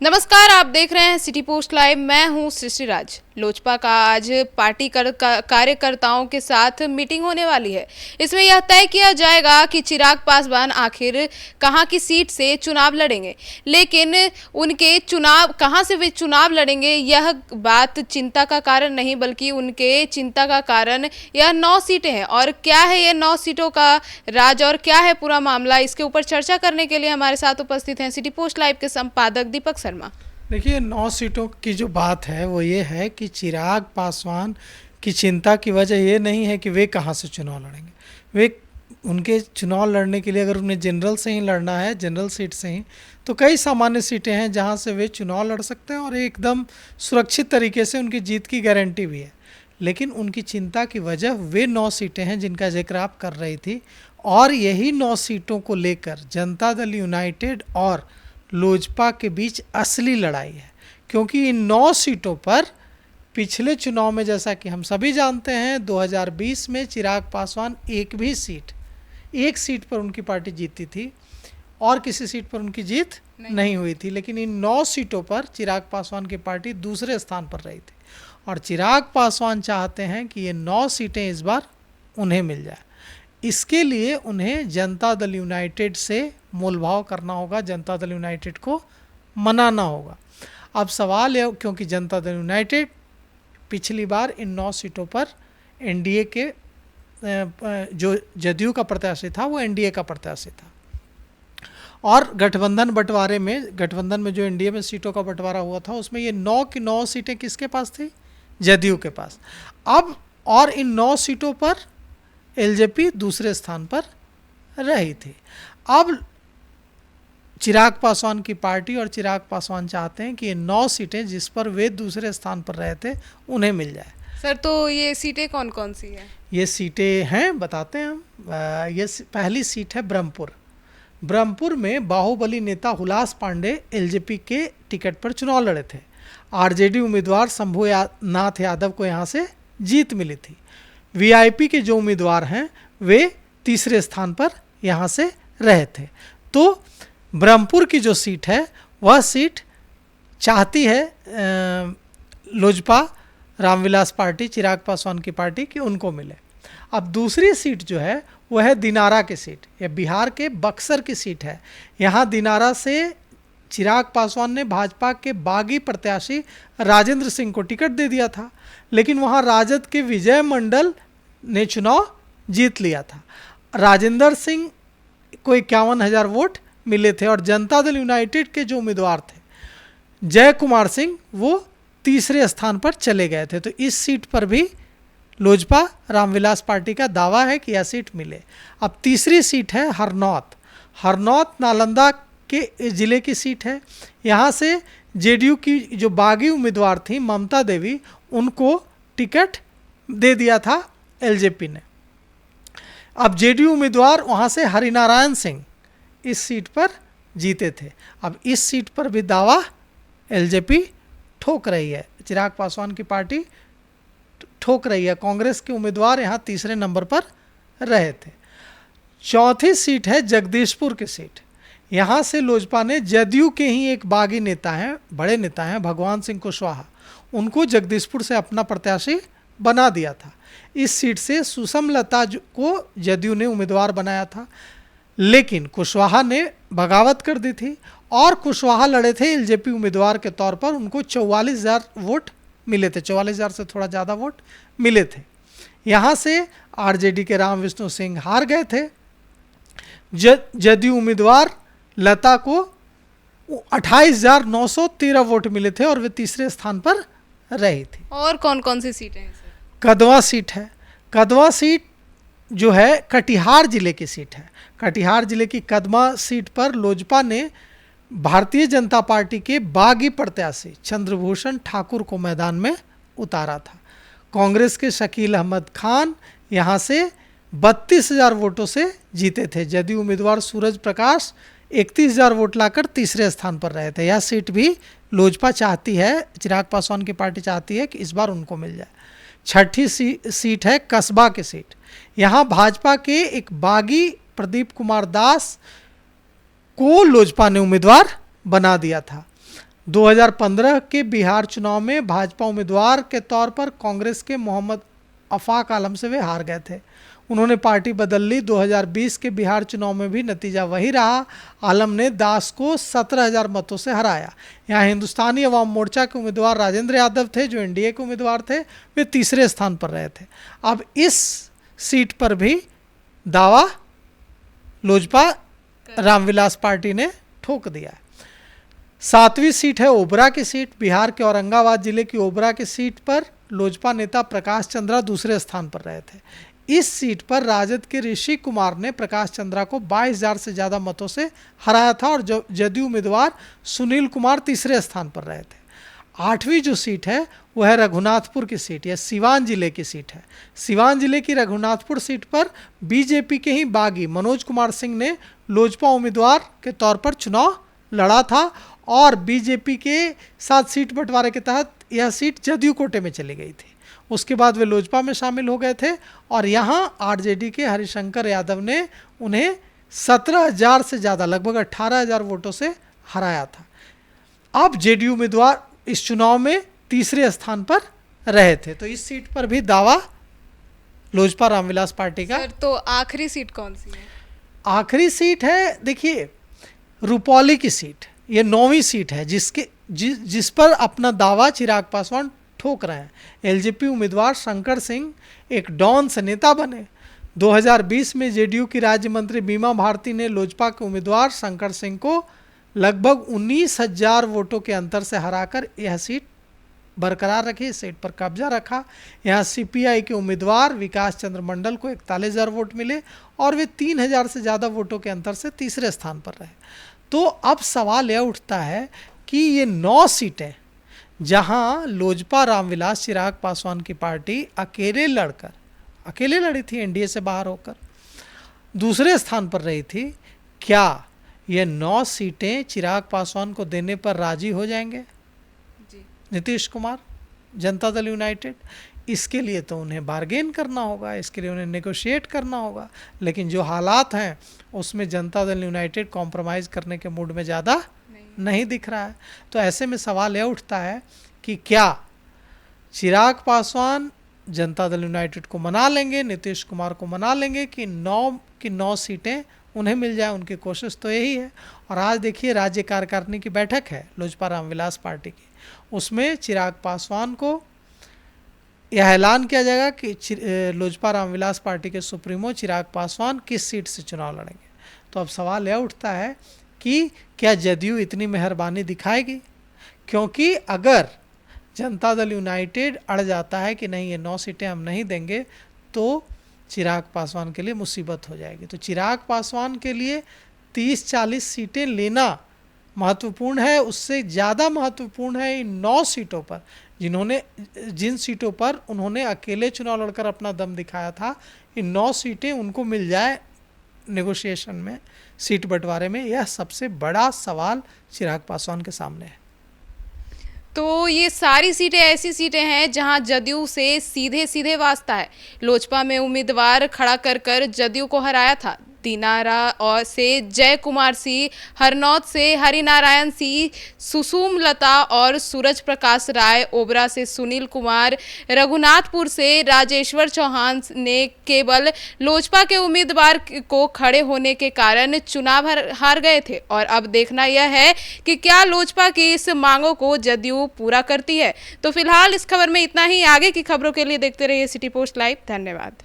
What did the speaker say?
नमस्कार, आप देख रहे हैं सिटी पोस्ट लाइव। मैं हूं सृष्टि राज। लोजपा का आज पार्टी कार्यकर्ताओं के साथ मीटिंग होने वाली है। इसमें यह तय किया जाएगा कि चिराग पासवान आखिर कहां की सीट से चुनाव लड़ेंगे, लेकिन उनके चुनाव कहां से वे चुनाव लड़ेंगे यह बात चिंता का कारण नहीं, बल्कि उनके चिंता का कारण यह 9 सीटें हैं। और क्या है ये 9 सीटों का राज और क्या है पूरा मामला, इसके ऊपर चर्चा करने के लिए हमारे साथ उपस्थित हैं सिटी पोस्ट लाइव के संपादक दीपक शर्मा। देखिए, 9 सीटों की जो बात है वो ये है कि चिराग पासवान की चिंता की वजह ये नहीं है कि वे कहाँ से चुनाव लड़ेंगे। वे उनके चुनाव लड़ने के लिए अगर उन्हें जनरल से ही लड़ना है, जनरल सीट से ही, तो कई सामान्य सीटें हैं जहाँ से वे चुनाव लड़ सकते हैं और एकदम सुरक्षित तरीके से उनकी जीत की गारंटी भी है। लेकिन उनकी चिंता की वजह वे 9 सीटें हैं जिनका जिक्र आप कर रही थी, और यही 9 सीटों को लेकर जनता दल यूनाइटेड और लोजपा के बीच असली लड़ाई है। क्योंकि इन 9 सीटों पर पिछले चुनाव में, जैसा कि हम सभी जानते हैं, 2020 में चिराग पासवान एक सीट पर उनकी पार्टी जीती थी और किसी सीट पर उनकी जीत नहीं हुई थी। लेकिन इन 9 सीटों पर चिराग पासवान की पार्टी दूसरे स्थान पर रही थी और चिराग पासवान चाहते हैं कि ये 9 सीटें इस बार उन्हें मिल जाए। इसके लिए उन्हें जनता दल यूनाइटेड से मोलभाव करना होगा, जनता दल यूनाइटेड को मनाना होगा। अब सवाल है, क्योंकि जनता दल यूनाइटेड पिछली बार इन 9 सीटों पर एनडीए के जो जदयू का प्रत्याशी था वो एनडीए का प्रत्याशी था, और गठबंधन में जो एनडीए में सीटों का बंटवारा हुआ था उसमें ये 9 की 9 सीटें किसके पास थी? जदयू के पास। अब और इन 9 सीटों पर एलजेपी दूसरे स्थान पर रही थी। अब चिराग पासवान की पार्टी और चिराग पासवान चाहते हैं कि ये 9 सीटें जिस पर वे दूसरे स्थान पर रहे थे उन्हें मिल जाए। सर, तो ये सीटें कौन कौन सी हैं? ये सीटें हैं, बताते हैं हम। ये पहली सीट है ब्रह्मपुर में बाहुबली नेता हुलास पांडे एलजेपी के टिकट पर चुनाव लड़े थे। आरजेडी उम्मीदवार शंभुनाथ यादव को यहाँ से जीत मिली थी। वीआईपी के जो उम्मीदवार हैं वे तीसरे स्थान पर यहाँ से रहे थे। तो ब्रह्मपुर की जो सीट है वह सीट चाहती है लोजपा रामविलास पार्टी, चिराग पासवान की पार्टी, कि उनको मिले। अब दूसरी सीट जो है वह है दिनारा की सीट। यह बिहार के बक्सर की सीट है। यहाँ दिनारा से चिराग पासवान ने भाजपा के बागी प्रत्याशी राजेंद्र सिंह को टिकट दे दिया था, लेकिन वहाँ राजद के विजय मंडल ने चुनाव जीत लिया था। राजेंद्र सिंह को 51,000 वोट मिले थे और जनता दल यूनाइटेड के जो उम्मीदवार थे जय कुमार सिंह, वो तीसरे स्थान पर चले गए थे। तो इस सीट पर भी लोजपा रामविलास पार्टी का दावा है कि यह सीट मिले। अब तीसरी सीट है हरनौत नालंदा के ज़िले की सीट है। यहाँ से जेडीयू की जो बागी उम्मीदवार थी ममता देवी, उनको टिकट दे दिया था एलजेपी ने। अब जेडीयू उम्मीदवार वहाँ से हरिनारायण सिंह इस सीट पर जीते थे। अब इस सीट पर भी दावा एलजेपी ठोक रही है, चिराग पासवान की पार्टी ठोक रही है। कांग्रेस के उम्मीदवार यहाँ तीसरे नंबर पर रहे थे। चौथी सीट है जगदीशपुर की सीट। यहाँ से लोजपा ने जदयू के ही एक बागी नेता हैं, बड़े नेता हैं, भगवान सिंह कुशवाहा, उनको जगदीशपुर से अपना प्रत्याशी बना दिया था। इस सीट से सुषमलता को जदयू ने उम्मीदवार बनाया था, लेकिन कुशवाहा ने बगावत कर दी थी और कुशवाहा लड़े थे एलजेपी उम्मीदवार के तौर पर। उनको 44,000 वोट मिले थे, 44,000 से थोड़ा ज़्यादा वोट मिले थे। यहाँ से आरजेडी के राम विष्णु सिंह हार गए थे। जदयू उम्मीदवार लता को 28,913 वोट मिले थे और वे तीसरे स्थान पर रही थी। और कौन कौन सी सीटें हैं सर? कदवा सीट है। कदवा सीट जो है कटिहार जिले की सीट है। कटिहार जिले की कदवा सीट पर लोजपा ने भारतीय जनता पार्टी के बागी प्रत्याशी चंद्रभूषण ठाकुर को मैदान में उतारा था। कांग्रेस के शकील अहमद खान यहाँ से 32,000 वोटों से जीते थे। जदयू उम्मीदवार सूरज प्रकाश 31,000 वोट लाकर तीसरे स्थान पर रहे थे। यह सीट भी लोजपा चाहती है, चिराग पासवान की पार्टी चाहती है कि इस बार उनको मिल जाए। छठी सीट है कस्बा की सीट। यहाँ भाजपा के एक बागी प्रदीप कुमार दास को लोजपा ने उम्मीदवार बना दिया था। 2015 के बिहार चुनाव में भाजपा उम्मीदवार के तौर पर कांग्रेस के मोहम्मद अफाक आलम से वे हार गए थे। उन्होंने पार्टी बदल ली। 2020 के बिहार चुनाव में भी नतीजा वही रहा। आलम ने दास को 17,000 मतों से हराया। यहाँ हिंदुस्तानी अवाम मोर्चा के उम्मीदवार राजेंद्र यादव थे, जो एनडीए के उम्मीदवार थे, वे तीसरे स्थान पर रहे थे। अब इस सीट पर भी दावा लोजपा रामविलास पार्टी ने ठोक दिया है। 7वीं सीट है ओबरा की सीट। बिहार के औरंगाबाद जिले की ओबरा की सीट पर लोजपा नेता प्रकाश चंद्रा दूसरे स्थान पर रहे थे। इस सीट पर राजद के ऋषि कुमार ने प्रकाश चंद्रा को 22,000 से ज़्यादा मतों से हराया था और जदयू उम्मीदवार सुनील कुमार तीसरे स्थान पर रहे थे। 8वीं जो सीट है वह है रघुनाथपुर की सीट। यह सिवान जिले की सीट है। सिवान जिले की रघुनाथपुर सीट पर बीजेपी के ही बागी मनोज कुमार सिंह ने लोजपा उम्मीदवार के तौर पर चुनाव लड़ा था और बीजेपी के साथ सीट बंटवारे के तहत यह सीट जदयू कोटे में चली गई थी। उसके बाद वे लोजपा में शामिल हो गए थे और यहाँ आरजेडी के हरिशंकर यादव ने उन्हें 17,000 से ज़्यादा, लगभग 18,000 वोटों से हराया था। अब जेडीयू उम्मीदवार इस चुनाव में तीसरे स्थान पर रहे थे। तो इस सीट पर भी दावा लोजपा रामविलास पार्टी का। सर, तो आखिरी सीट कौन सी है? आखिरी सीट है, देखिए, रुपौली की सीट। ये 9वीं सीट है जिस पर अपना दावा चिराग पासवान ठोक रहे हैं। एलजेपी उम्मीदवार शंकर सिंह एक डॉन से नेता बने। 2020 में जेडीयू की राज्य मंत्री बीमा भारती ने लोजपा के उम्मीदवार शंकर सिंह को लगभग 19,000 वोटों के अंतर से हराकर यह सीट बरकरार रखी। इस सीट पर कब्जा रखा। यहाँ सीपीआई के उम्मीदवार विकास चंद्र मंडल को 41,000 वोट मिले और वे 3,000 से ज़्यादा वोटों के अंतर से तीसरे स्थान पर रहे। तो अब सवाल यह उठता है कि ये 9 सीटें जहां लोजपा रामविलास चिराग पासवान की पार्टी अकेले लड़ी थी, एनडीए से बाहर होकर दूसरे स्थान पर रही थी, क्या ये 9 सीटें चिराग पासवान को देने पर राजी हो जाएंगे जी। नीतीश कुमार, जनता दल यूनाइटेड? इसके लिए तो उन्हें बार्गेन करना होगा, इसके लिए उन्हें नेगोशिएट करना होगा। लेकिन जो हालात हैं उसमें जनता दल यूनाइटेड कॉम्प्रोमाइज़ करने के मूड में ज़्यादा नहीं दिख रहा है। तो ऐसे में सवाल यह उठता है कि क्या चिराग पासवान जनता दल यूनाइटेड को मना लेंगे, नीतीश कुमार को मना लेंगे कि 9 की 9 सीटें उन्हें मिल जाए? उनकी कोशिश तो यही है। और आज देखिए, राज्य कार्यकारिणी की बैठक है लोजपा रामविलास पार्टी की। उसमें चिराग पासवान को यह ऐलान किया जाएगा कि लोजपा रामविलास पार्टी के सुप्रीमो चिराग पासवान किस सीट से चुनाव लड़ेंगे। तो अब सवाल यह उठता है कि क्या जदयू इतनी मेहरबानी दिखाएगी? क्योंकि अगर जनता दल यूनाइटेड अड़ जाता है कि नहीं, ये 9 सीटें हम नहीं देंगे, तो चिराग पासवान के लिए मुसीबत हो जाएगी। तो चिराग पासवान के लिए 30-40 सीटें लेना महत्वपूर्ण है। उससे ज़्यादा महत्वपूर्ण है इन 9 सीटों पर जिन सीटों पर उन्होंने अकेले चुनाव लड़कर अपना दम दिखाया था, इन 9 सीटें उनको मिल जाए नेगोशिएशन में, सीट बंटवारे में। यह सबसे बड़ा सवाल चिराग पासवान के सामने है। तो ये सारी सीटें ऐसी सीटें हैं जहां जदयू से सीधे वास्ता है। लोजपा में उम्मीदवार खड़ा कर जदयू को हराया था। दिनारा और से जय कुमार सिंह, हरनौत से हरिनारायण सिंह, सुसुम लता और सूरज प्रकाश राय, ओबरा से सुनील कुमार, रघुनाथपुर से राजेश्वर चौहान ने केवल लोजपा के उम्मीदवार को खड़े होने के कारण चुनाव हार गए थे। और अब देखना यह है कि क्या लोजपा की इस मांगों को जदयू पूरा करती है। तो फिलहाल इस खबर में इतना ही। आगे की खबरों के लिए देखते रहिए सिटी पोस्ट लाइव। धन्यवाद।